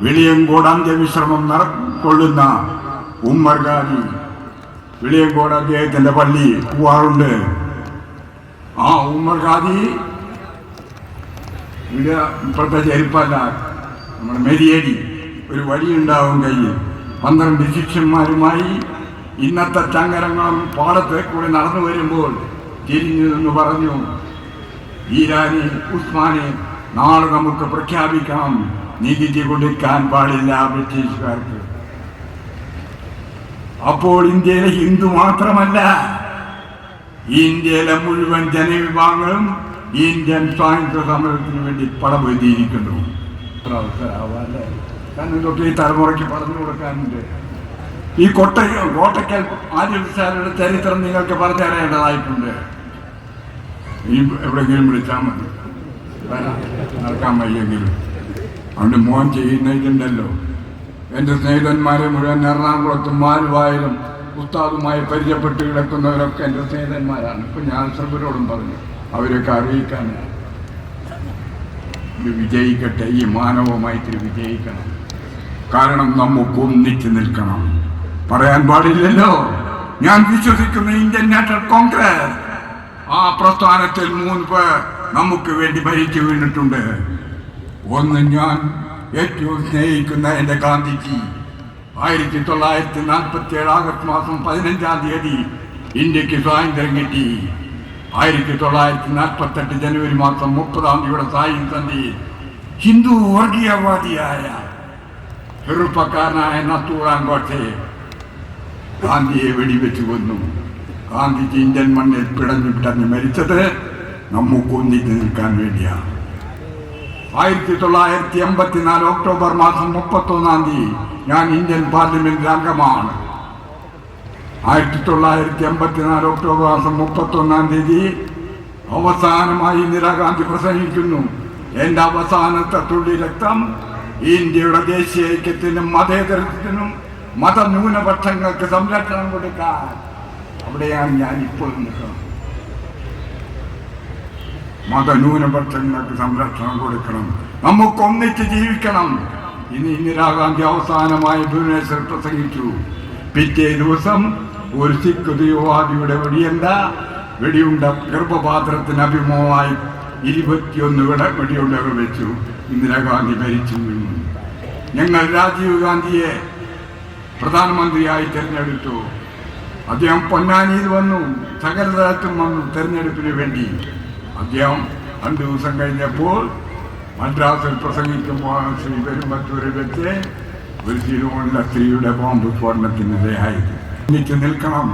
വെളിയങ്കോട് അന്ത്യവിശ്രമം കൊള്ളുന്ന ഉമ്മർ ഖാദി, വെളിയങ്കോട് അദ്ദേഹത്തിന്റെ പള്ളി പൂവാറുണ്ട്. ആ ഉമ്മർ ഖാദി ഇപ്പോഴത്തെ ചെരുപ്പല്ല, നമ്മുടെ മെരിയടി ഒരു വഴിയുണ്ടാവും കയ്യിൽ. 12 ശിഷ്യന്മാരുമായി ഇന്നത്തെ ചങ്ങരങ്ങളും പാടത്തെ കൂടെ നടന്നു വരുമ്പോൾ തിരിഞ്ഞു നിന്ന് പറഞ്ഞു, ഈരാനി ഉസ്മാനെ നാളെ നമുക്ക് പ്രഖ്യാപിക്കണം, നികുതി കൊടുക്കാൻ പാടില്ല ബ്രിട്ടീഷുകാർക്ക്. അപ്പോൾ ഇന്ത്യയിലെ ഹിന്ദു മാത്രമല്ല, ഇന്ത്യയിലെ മുഴുവൻ ജനവിഭാഗങ്ങളും ഇന്ത്യൻ സ്വാതന്ത്ര്യ സമരത്തിന് വേണ്ടി പടപൊരുതിയിരിക്കുന്നു. കാരണം ഇതൊക്കെ ഈ തലമുറയ്ക്ക് പറഞ്ഞു കൊടുക്കാനുണ്ട്. ഈ കോട്ടയ്ക്കൽ ആര്യവിശാലയുടെ ചരിത്രം നിങ്ങൾക്ക് പറഞ്ഞറിയേണ്ടതായിട്ടുണ്ട്. ഇനി എവിടെയെങ്കിലും വിളിച്ചാൽ മതി, നടക്കാൻ വയ്യെങ്കിലും. അതുകൊണ്ട് മോൻ ചെയ്യുന്നതിലുണ്ടല്ലോ. എൻ്റെ സ്നേഹിതന്മാരെ മുഴുവൻ എറണാകുളത്തും ആലുവായിലും ഉസ്താദുമായി പരിചയപ്പെട്ട് കിടക്കുന്നവരൊക്കെ എൻ്റെ സ്നേഹിതന്മാരാണ്. ഇപ്പം ഞാൻ സർവരോടും പറഞ്ഞു, അവരൊക്കെ അറിയിക്കാനാണ്. ഇത് വിജയിക്കട്ടെ, ഈ മാനവമായിട്ട് വിജയിക്കണം. കാരണം നമുക്ക് ഒന്നിച്ച് നിൽക്കണം. പറയാൻ പാടില്ലല്ലോ, ഞാൻ വിശ്വസിക്കുന്ന ഇന്ത്യൻ നാഷണൽ കോൺഗ്രസ് ആ പ്രസ്ഥാനത്തിൽ 3 പേർ നമുക്ക് വേണ്ടി ഭരിച്ചു വീണിട്ടുണ്ട്. ഒന്ന്, ഞാൻ ഏറ്റവും സ്നേഹിക്കുന്ന എൻ്റെ ഗാന്ധിജി. 1947 ആഗസ്റ്റ് മാസം 15-ാം തീയതി ഇന്ത്യക്ക് സ്വാതന്ത്ര്യം കിട്ടി. 1948 ജനുവരി മാസം 30-ാം തീയതിയുടെ സായും സന്ധി ഹിന്ദു വർഗീയവാദിയായ ചെറുപ്പക്കാരനായ നത്തൂറാം ഗോഡ്സെ ഗാന്ധിയെ വെടിവെച്ച് കൊന്നു. ഗാന്ധിജി ഇന്ത്യൻ മണ്ണിൽ പിടഞ്ഞു മരിച്ചത് നമുക്ക് ഒന്നിച്ച് നിൽക്കാൻ വേണ്ടിയാണ്. 1984 ഒക്ടോബർ മാസം 31-ാം തീയതി ഞാൻ ഇന്ത്യൻ പാർലമെന്റിൽ അംഗമാണ്. 1984 ഒക്ടോബർ മാസം 31-ാം തീയതി അവസാനമായി ഇന്ദിരാഗാന്ധി പ്രസംഗിക്കുന്നു, എൻ്റെ അവസാനത്തെ തുള്ളി രക്തം ഇന്ത്യയുടെ ദേശീയ ഐക്യത്തിനും മതേതരത്വത്തിനും മതന്യൂനപക്ഷങ്ങൾക്ക് സംരക്ഷണം കൊടുക്കാൻ. അവിടെയാണ് ഞാൻ ഇപ്പോൾ നിൽക്കുന്നത്. മതന്യൂനപക്ഷങ്ങൾക്ക് സംരക്ഷണം കൊടുക്കണം, നമുക്കൊന്നിച്ച് ജീവിക്കണം. ഇനി ഇന്ദിരാഗാന്ധി അവസാനമായി ഭുവനേശ്വർ പ്രസംഗിച്ചു. പിറ്റേ ദിവസം ഒരു സിഖ് തീവ്രവാദിയുടെ വെടിയുണ്ട ഗർഭപാത്രത്തിന് അഭിമുഖമായി 21 വെടിയുണ്ടകൾ വെച്ചു. ഇന്ദിരാഗാന്ധി മരിച്ചു വീണു. ഞങ്ങൾ രാജീവ് ഗാന്ധിയെ പ്രധാനമന്ത്രിയായി തിരഞ്ഞെടുത്തു. അദ്ദേഹം പൊന്നാനിയിൽ വന്നു, സകല തലത്തും വന്നു തെരഞ്ഞെടുപ്പിന് വേണ്ടി. അദ്ദേഹം 2 ദിവസം കഴിഞ്ഞപ്പോൾ മദ്രാസിൽ പ്രസംഗിക്കുമ്പോൾ ശ്രീ പെരുമ്പത്തൂരിൽ വെച്ച് ഒരു തിരുവോണ സ്ത്രീയുടെ ബോംബ് സ്ഫോടനത്തിനിരയായത്. ഒന്നിച്ച് നിൽക്കണം.